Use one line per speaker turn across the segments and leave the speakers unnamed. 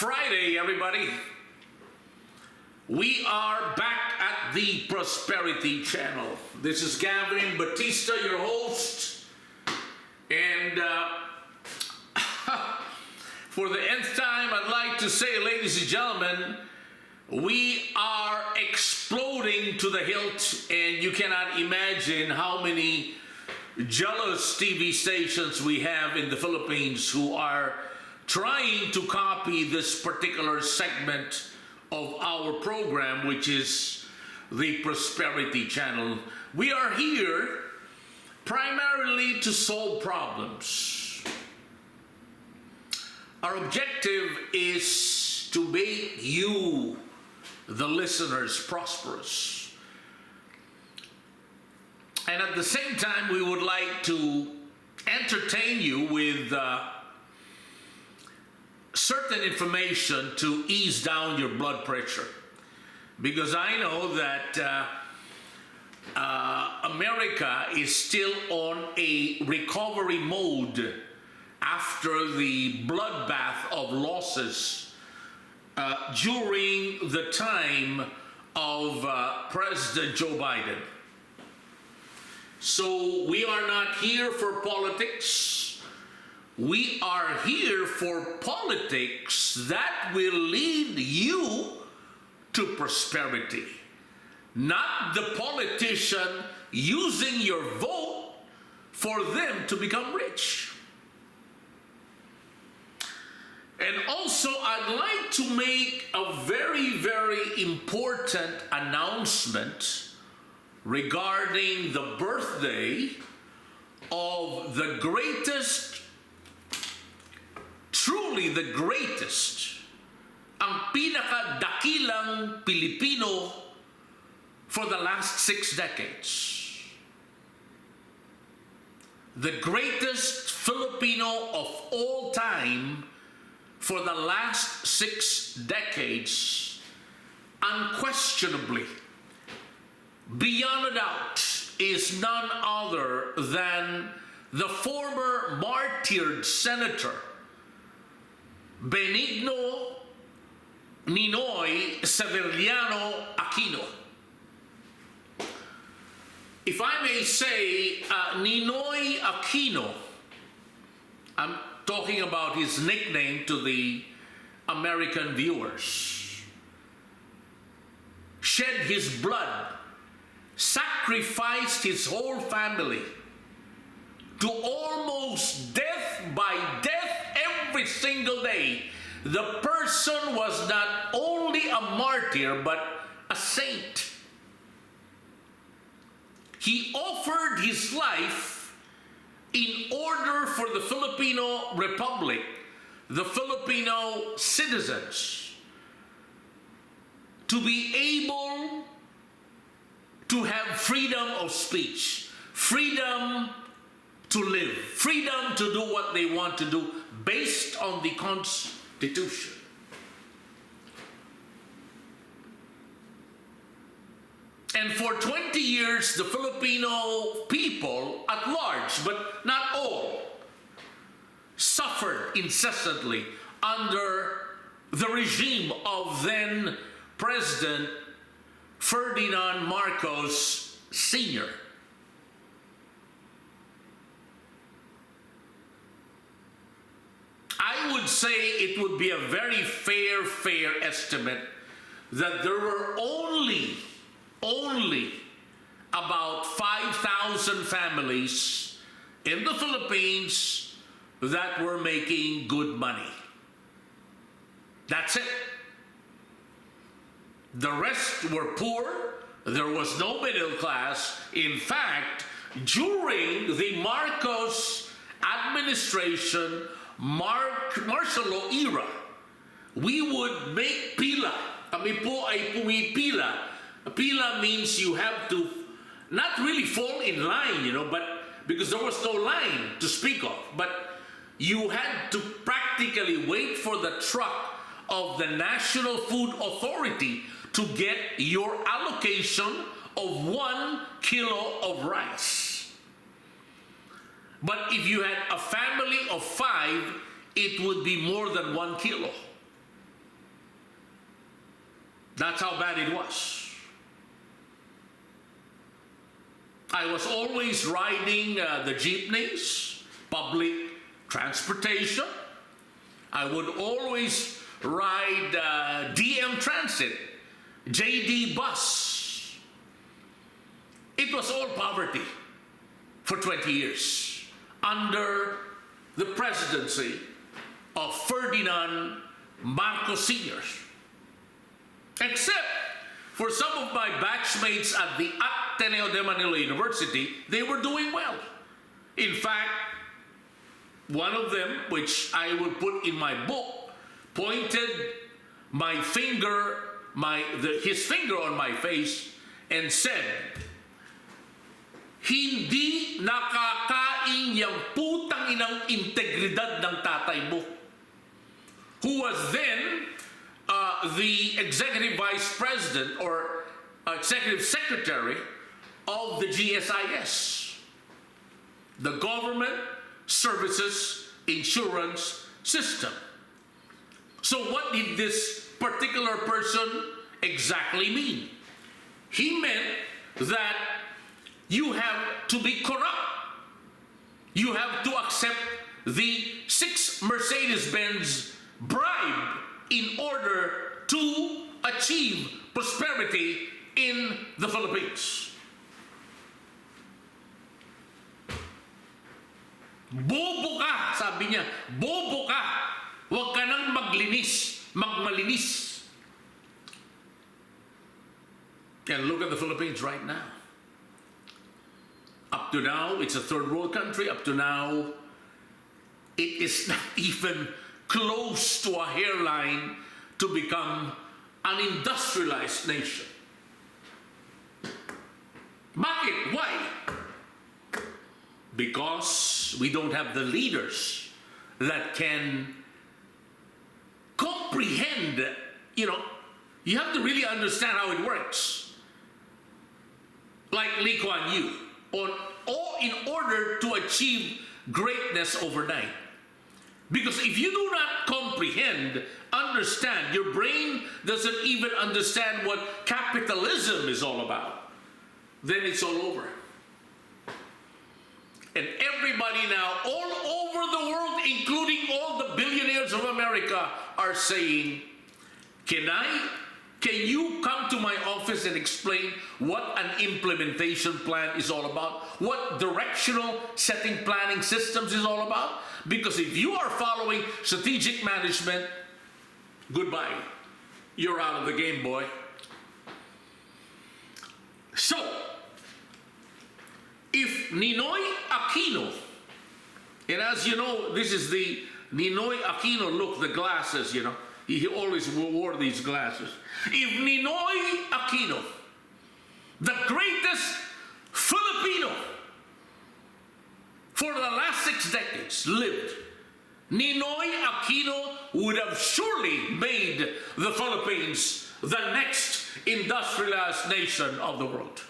Friday, everybody. We are back at the Prosperity Channel. This is Gavin Batista, your host. And for the nth time, I'd like to say, ladies and gentlemen, we are exploding to the hilt, and you cannot imagine how many jealous TV stations we have in the Philippines who are trying to copy this particular segment of our program, which is the Prosperity Channel. We are here primarily to solve problems. Our objective is to make you, the listeners, prosperous. And at the same time, we would like to entertain you with certain information to ease down your blood pressure. Because I know that America is still on a recovery mode after the bloodbath of losses during the time of President Joe Biden. So we are not here for politics. We are here for politics that will lead you to prosperity. Not the politician using your vote for them to become rich. And also, I'd like to make a very, very important announcement regarding the birthday of the greatest, truly the greatest, ang pinakadakilang Filipino for the last 6 decades. The greatest Filipino of all time for the last 6 decades, unquestionably, beyond a doubt, is none other than the former martyred Senator Benigno Ninoy Servillano Aquino. If I may say, Ninoy Aquino, I'm talking about his nickname to the American viewers, shed his blood, sacrificed his whole family to almost death by death every single day. The person was not only a martyr, but a saint. He offered his life in order for the Filipino Republic, the Filipino citizens, to be able to have freedom of speech, freedom to live, freedom to do what they want to do based on the Constitution. And for 20 years, the Filipino people at large, but not all, suffered incessantly under the regime of then President Ferdinand Marcos Sr. I would say it would be a very fair estimate that there were only about 5,000 families in the Philippines that were making good money. That's it. The rest were poor. There was no middle class. In fact, during the Marcos administration, martial law era, we would make pila. Kami po ay pumipila. Pila means you have to not really fall in line, but because there was no line to speak of, but you had to practically wait for the truck of the National Food Authority to get your allocation of 1 kilo of rice. But if you had a family of 5, it would be more than 1 kilo. That's how bad it was. I was always riding the jeepneys, public transportation. I would always ride DM Transit, JD Bus. It was all poverty for 20 years under the presidency of Ferdinand Marcos Sr. Except for some of my batchmates at the Ateneo de Manila University, they were doing well. In fact, one of them, which I will put in my book, pointed his finger on my face and said, "Hindi nakakain yung putang inang integridad ng tatay mo," who was then the executive vice president or executive secretary of the GSIS, the Government Services Insurance System. So what did this particular person exactly mean? He meant that you have to be corrupt. You have to accept the 6 Mercedes-Benz bribe in order to achieve prosperity in the Philippines. Bobo ka, sabi niya. Bobo ka. Huwag ka nang magmalinis. And look at the Philippines right now. Up to now, it's a third world country. Up to now, it is not even close to a hairline to become an industrialized nation. Bakit? Why? Because we don't have the leaders that can comprehend, you have to really understand how it works. Like Lee Kuan Yew, in order to achieve greatness overnight. Because if you do not comprehend, understand, your brain doesn't even understand what capitalism is all about, then it's all over. And everybody now, all over the world, including all the billionaires of America, are saying, can you come to my office and explain what an implementation plan is all about? What directional setting planning systems is all about? Because if you are following strategic management, goodbye. You're out of the game, boy. So, if Ninoy Aquino, and as you know, this is the Ninoy Aquino look, the glasses, he always wore these glasses. If Ninoy Aquino, the greatest Filipino for the last 6 decades, lived, Ninoy Aquino would have surely made the Philippines the next industrialized nation of the world.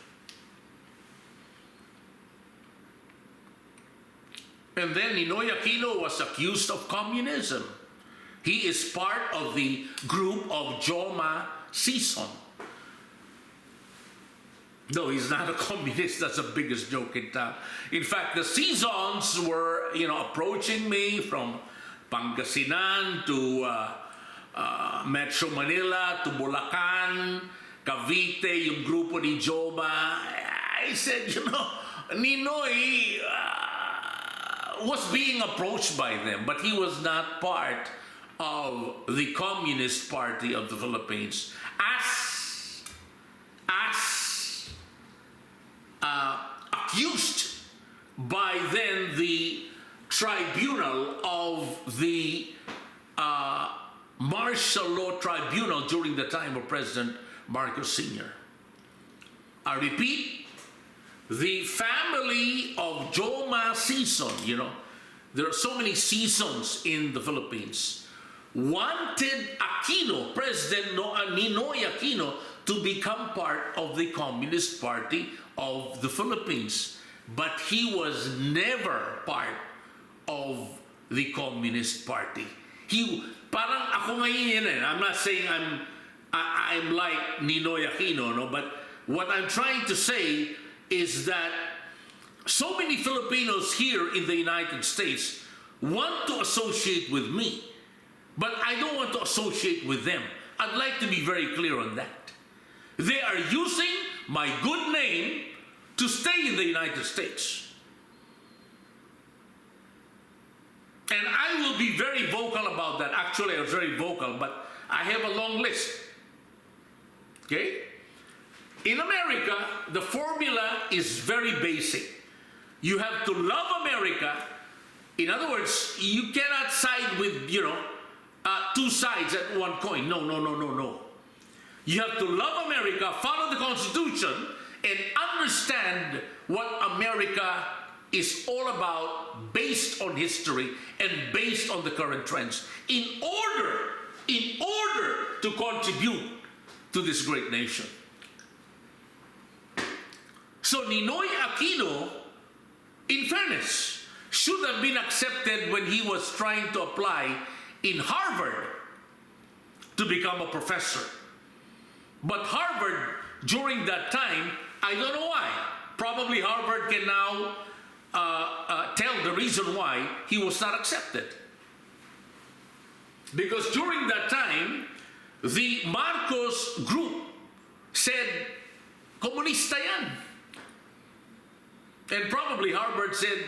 And then Ninoy Aquino was accused of communism. He is part of the group of JOMA SISON. No, he's not a communist. That's the biggest joke in town. In fact, the SISONs were, approaching me from Pangasinan to Metro Manila to Bulacan, Cavite, yung grupo ni JOMA. I said, Ninoy was being approached by them, but he was not part of the Communist Party of the Philippines, as accused by then the tribunal of the martial law tribunal during the time of President Marcos Sr. I repeat, the family of JOMA SISON, there are so many SISONs in the Philippines, wanted Aquino, President Ninoy Aquino, to become part of the Communist Party of the Philippines. But he was never part of the Communist Party. Parang ako ngayon I'm not saying I'm I'm like Ninoy Aquino, no? But what I'm trying to say is that so many Filipinos here in the United States want to associate with me, but I don't want to associate with them. I'd like to be very clear on that. They are using my good name to stay in the United States. And I will be very vocal about that. Actually, I was very vocal, but I have a long list. Okay? In America, the formula is very basic. You have to love America. In other words, you cannot side with, two sides at one coin. No, no, no, no, no. You have to love America, follow the Constitution, and understand what America is all about based on history and based on the current trends in order to contribute to this great nation. So Ninoy Aquino, in fairness, should have been accepted when he was trying to apply in Harvard to become a professor. But Harvard, during that time, I don't know why. Probably Harvard can now tell the reason why he was not accepted. Because during that time, the Marcos group said, komunista yan. And probably Harvard said,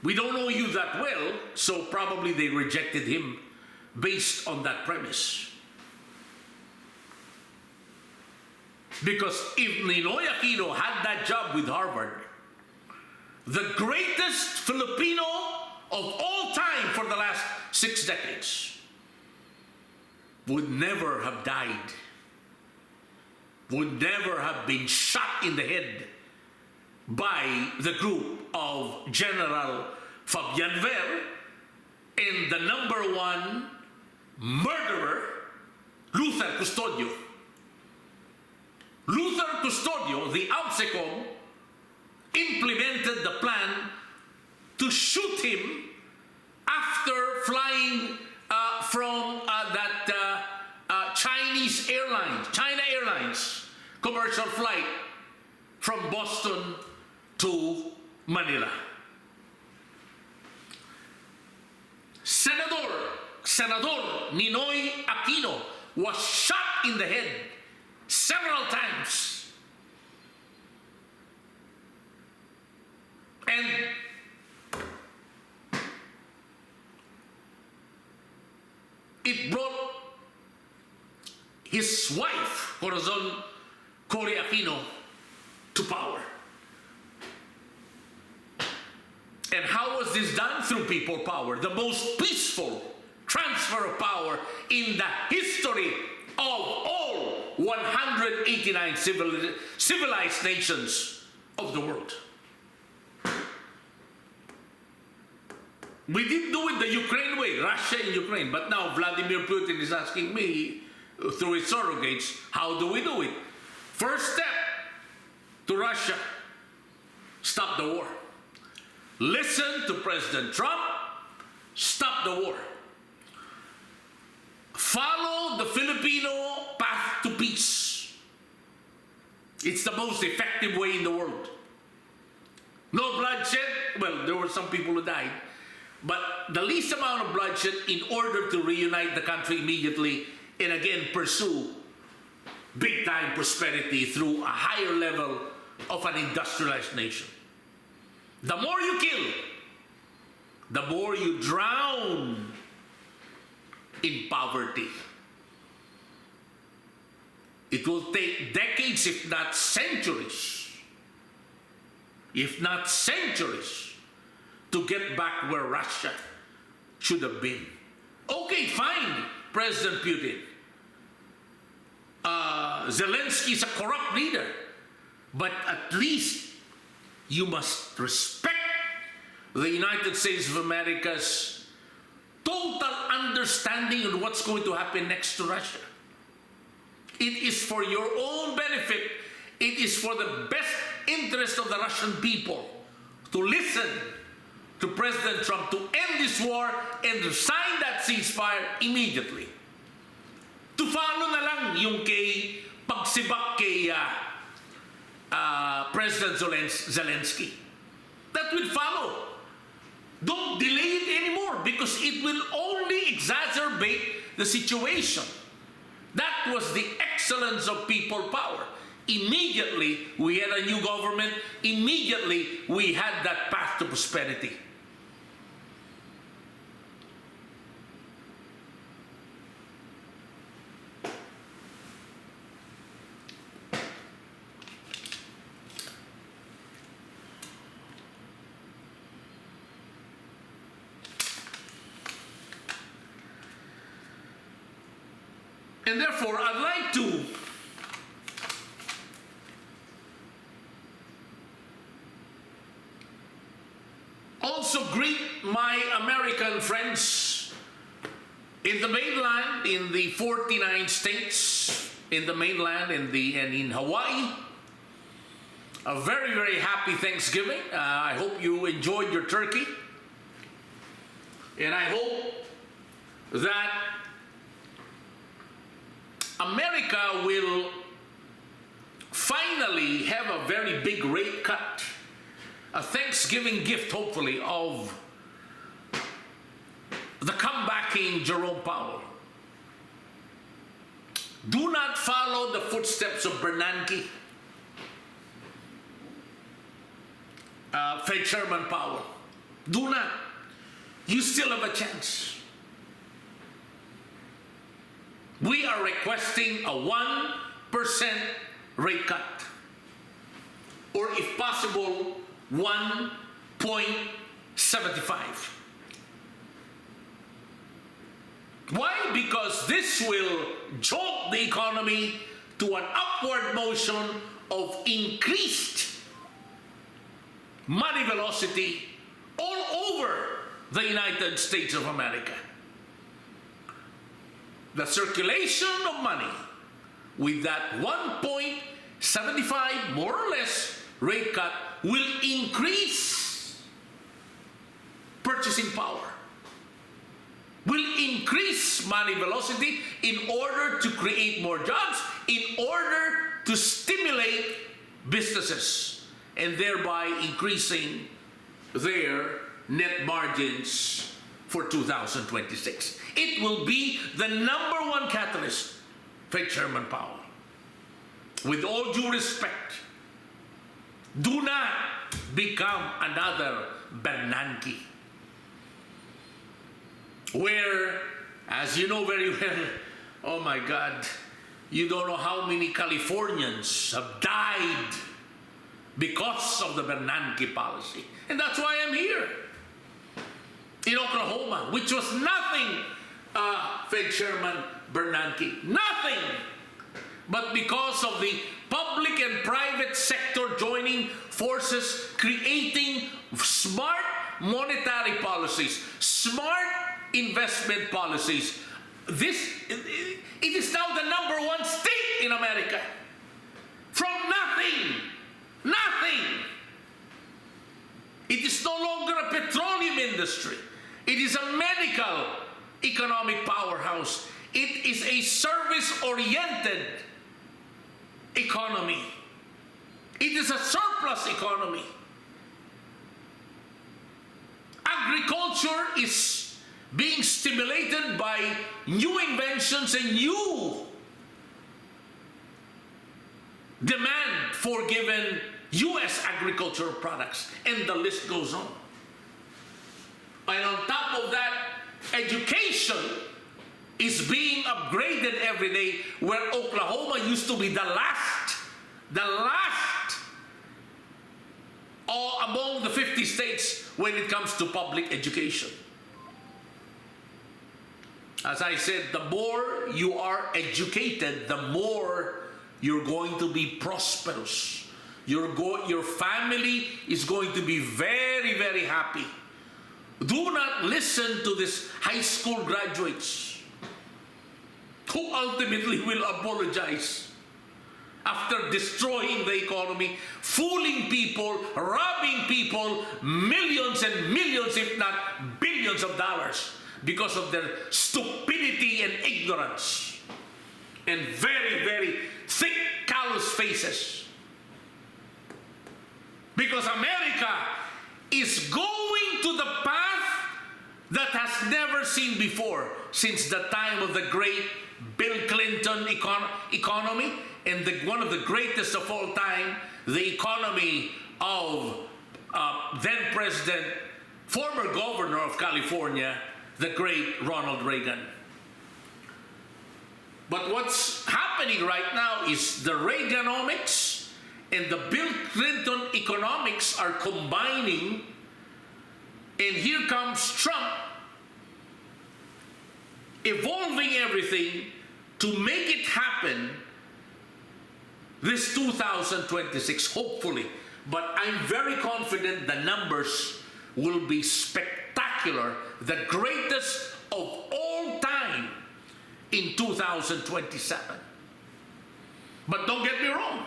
we don't know you that well, so probably they rejected him based on that premise. Because if Ninoy Aquino had that job with Harvard, the greatest Filipino of all time for the last 6 decades would never have died, would never have been shot in the head by the group of General Fabian and the #1 murderer, Luther Custodio. Luther Custodio, the ABSECOM, implemented the plan to shoot him after flying from China Airlines commercial flight from Boston to Manila. Senador Ninoy Aquino was shot in the head several times. And it brought his wife, Corazon Cory Aquino, to power. And how was this done? Through people power. The most peaceful transfer of power in the history of all 189 civilized nations of the world. We didn't do it the Ukraine way, Russia and Ukraine, but now Vladimir Putin is asking me through his surrogates, how do we do it? First step to Russia, stop the war. Listen to President Trump, stop the war. Follow the Filipino path to peace. It's the most effective way in the world. No bloodshed. Well, there were some people who died. But the least amount of bloodshed in order to reunite the country immediately and again pursue big-time prosperity through a higher level of an industrialized nation. The more you kill, the more you drown in poverty. It will take decades, if not centuries, to get back where Russia should have been. Okay, fine, President Putin. Zelensky is a corrupt leader, but at least you must respect the United States of America's total understanding of what's going to happen next to Russia. It is for your own benefit. It is for the best interest of the Russian people to listen to President Trump to end this war and to sign that ceasefire immediately. To follow na lang yan yung kay pagsibak kay President Zelensky. That will follow. Don't delay it anymore because it will only exacerbate the situation. That was the excellence of people power. Immediately, we had a new government. Immediately, we had that path to prosperity. And therefore, I'd like to also greet my American friends in the mainland, in the 49 states, in the mainland, and in Hawaii. A very, very happy Thanksgiving. I hope you enjoyed your turkey. And I hope that America will finally have a very big rate cut, a Thanksgiving gift, hopefully, of the comebacking Jerome Powell. Do not follow the footsteps of Bernanke, Fed Chairman Powell. Do not. You still have a chance. We are requesting a 1% rate cut, or if possible, 1.75. Why? Because this will jolt the economy to an upward motion of increased money velocity all over the United States of America. The circulation of money with that 1.75 more or less rate cut will increase purchasing power, will increase money velocity in order to create more jobs, in order to stimulate businesses, and thereby increasing their net margins for 2026. It will be the #1 catalyst, Fed Chairman Powell. With all due respect, do not become another Bernanke, where, as you know very well, oh my God, you don't know how many Californians have died because of the Bernanke policy. And that's why I'm here in Oklahoma, which was nothing, Fed Chairman Bernanke, nothing, but because of the public and private sector joining forces, creating smart monetary policies, smart investment policies. It is now the #1 state in America. From nothing. It is no longer a petroleum industry. It is a medical economic powerhouse. It is a service-oriented economy. It is a surplus economy. Agriculture is being stimulated by new inventions and new demand for given U.S. agricultural products, and the list goes on. And on top of that, education is being upgraded every day, where Oklahoma used to be the last among the 50 states when it comes to public education. As I said, the more you are educated, the more you're going to be prosperous. Your family is going to be very, very happy. Do not listen to these high school graduates who ultimately will apologize after destroying the economy, fooling people, robbing people, millions and millions, if not billions of dollars, because of their stupidity and ignorance. and very, very thick, callous faces. Because America is going to the path that has never seen before since the time of the great Bill Clinton economy, and one of the greatest of all time, the economy of then President, former governor of California, the great Ronald Reagan. But what's happening right now is the Reaganomics and the Bill Clinton economics are combining, and here comes Trump evolving everything to make it happen this 2026, hopefully. But I'm very confident the numbers will be spectacular, the greatest of all time in 2027. But don't get me wrong.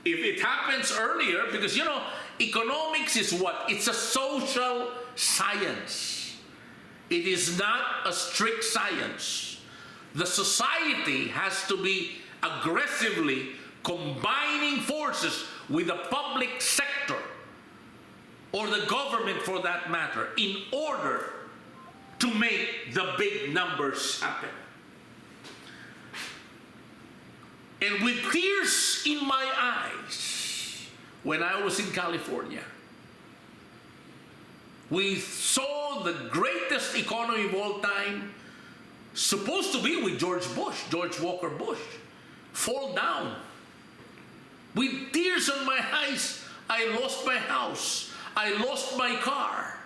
If it happens earlier, because you know, economics is what? It's a social science. It is not a strict science. The society has to be aggressively combining forces with the public sector, or the government for that matter, in order to make the big numbers happen. And with tears in my eyes, when I was in California, we saw the greatest economy of all time, supposed to be with George Walker Bush, fall down. With tears in my eyes, I lost my house. I lost my car.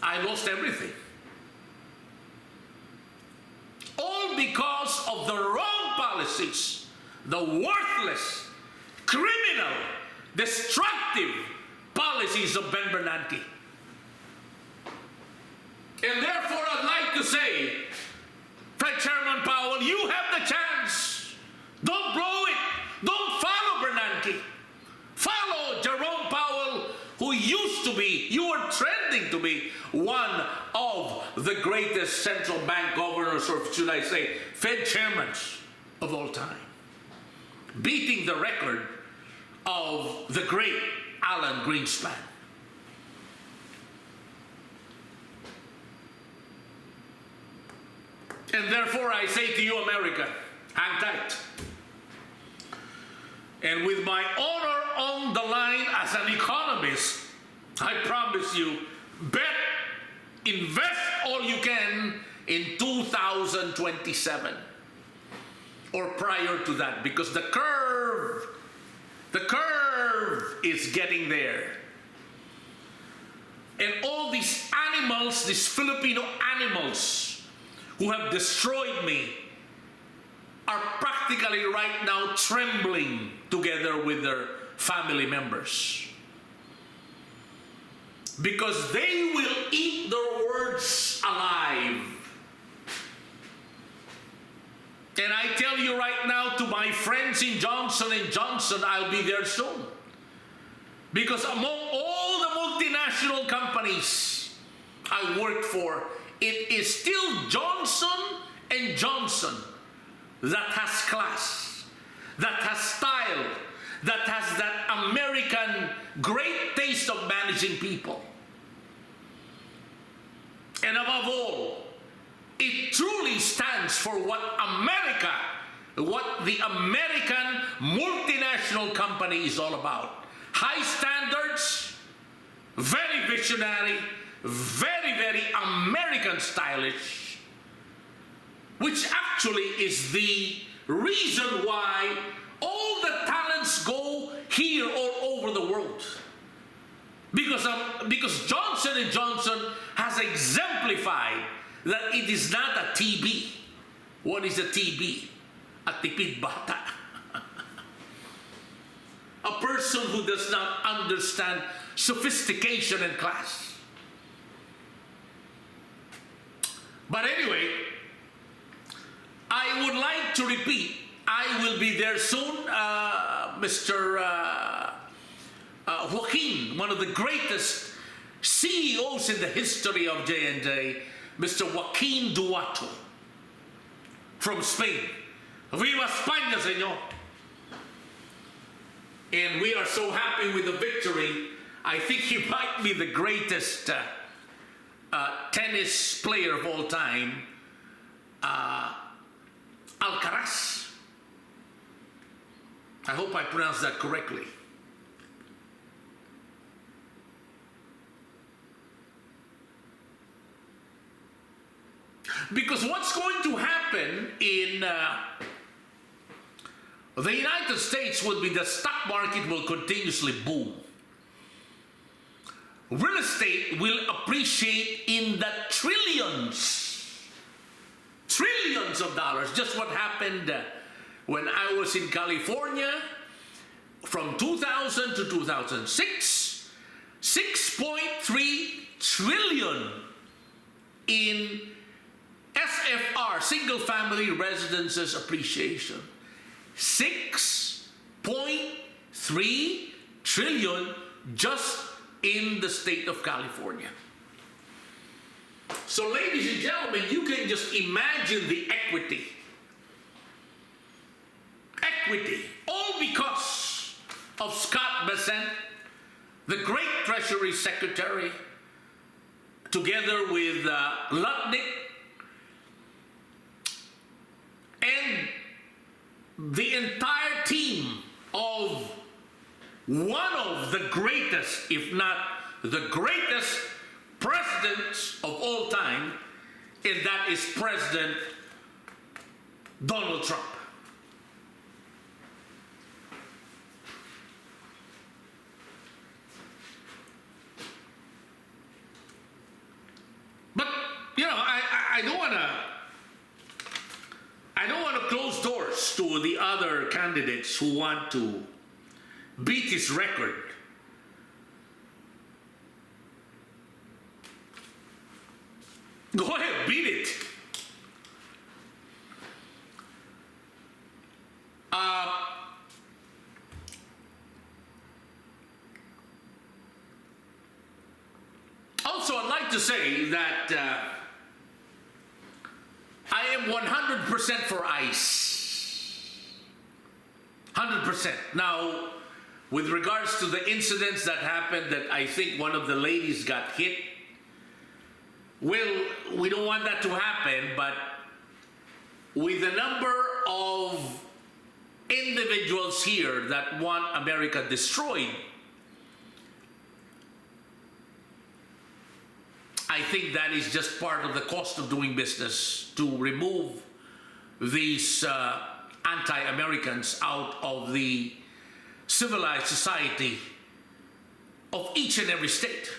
I lost everything. All because of the wrong policies, the worthless, criminal, destructive policies of Ben Bernanke. And therefore, I'd like to say, Fed Chairman Powell, you have the chance. Don't blow it. Don't follow Bernanke. Follow Jerome Powell, who used to be, you were trending to be, one of the greatest central bank governors, or should I say, Fed chairmen of all time, beating the record of the great Alan Greenspan. And therefore I say to you, America, hang tight. And with my honor on the line as an economist, I promise you, invest all you can in 2027 or prior to that, because the curve is getting there. And all these animals, these Filipino animals who have destroyed me, are practically right now trembling together with their family members. Because they will eat their words alive. And I tell you right now, to my friends in Johnson & Johnson, I'll be there soon. Because among all the multinational companies I worked for, it is still Johnson & Johnson that has class, that has style, that has that American great taste of managing people. And above all, it truly stands for what the American multinational company is all about. High standards, very visionary, very, very American stylish, which actually is the reason why all the talents go here all over the world. Because Johnson & Johnson has exemplified that it is not a TB. What is a TB? A tipid bata. A person who does not understand sophistication and class. But anyway, I would like to repeat, I will be there soon. Mr. Joaquin, one of the greatest CEOs in the history of J&J, Mr. Joaquin Duato from Spain, Viva España, señor! And we are so happy with the victory. I think he might be the greatest tennis player of all time, Alcaraz. I hope I pronounced that correctly. Because what's going to happen in the United States will be the stock market will continuously boom. Real estate will appreciate in the trillions of dollars. Just what happened when I was in California from 2000 to 2006, 6.3 trillion in SFR, single family residences appreciation. 6.3 trillion just in the state of California. So ladies and gentlemen, you can just imagine the equity. Equity, all because of Scott Bessent, the great Treasury Secretary, together with Lutnick, and the entire team of one of the greatest, if not the greatest, presidents of all time, and that is President Donald Trump. But you know, I don't want to close doors to the other candidates who want to beat his record. Go ahead, beat it. Also, I'd like to say that I am 100% for ICE. 100%. Now, with regards to the incidents that happened, that I think one of the ladies got hit, well, we don't want that to happen, but with the number of individuals here that want America destroyed, I think that is just part of the cost of doing business, to remove these anti-Americans out of the civilized society of each and every state.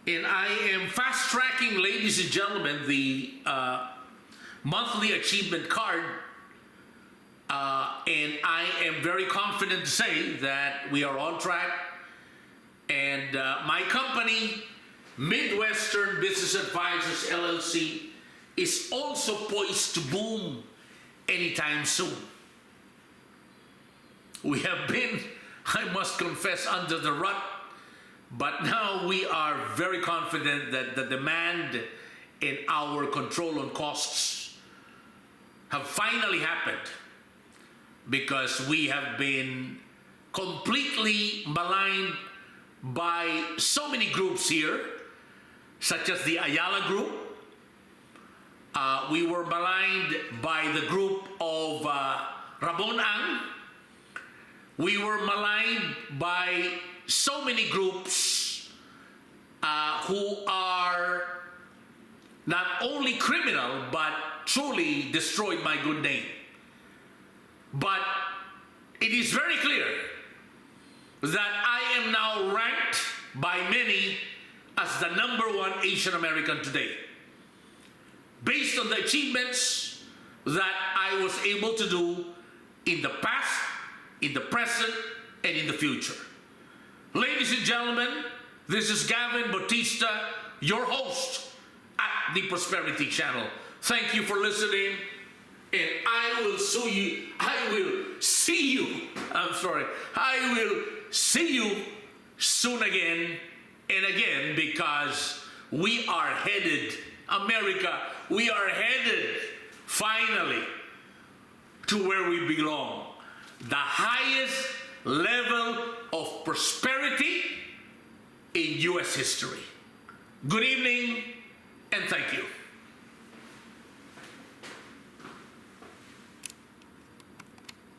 And I am fast-tracking, ladies and gentlemen, the monthly achievement card, and I am very confident to say that we are on track. And my company, Midwestern Business Advisors LLC, is also poised to boom anytime soon. We have been, I must confess, under the rut, but now we are very confident that the demand and our control on costs have finally happened, because we have been completely maligned by so many groups here, such as the Ayala Group. We were maligned by the group of Ramon Ang. We were maligned by so many groups who are not only criminal, but truly destroyed my good name. But it is very clear that I am now ranked by many as the #1 Asian American today, based on the achievements that I was able to do in the past, in the present, and in the future. Ladies and gentlemen, this is Gavin Bautista, your host at the Prosperity Channel. Thank you for listening, and I will see you soon again and again, because we are headed, America, we are headed finally, to where we belong. The highest level of prosperity in U.S. history. Good evening.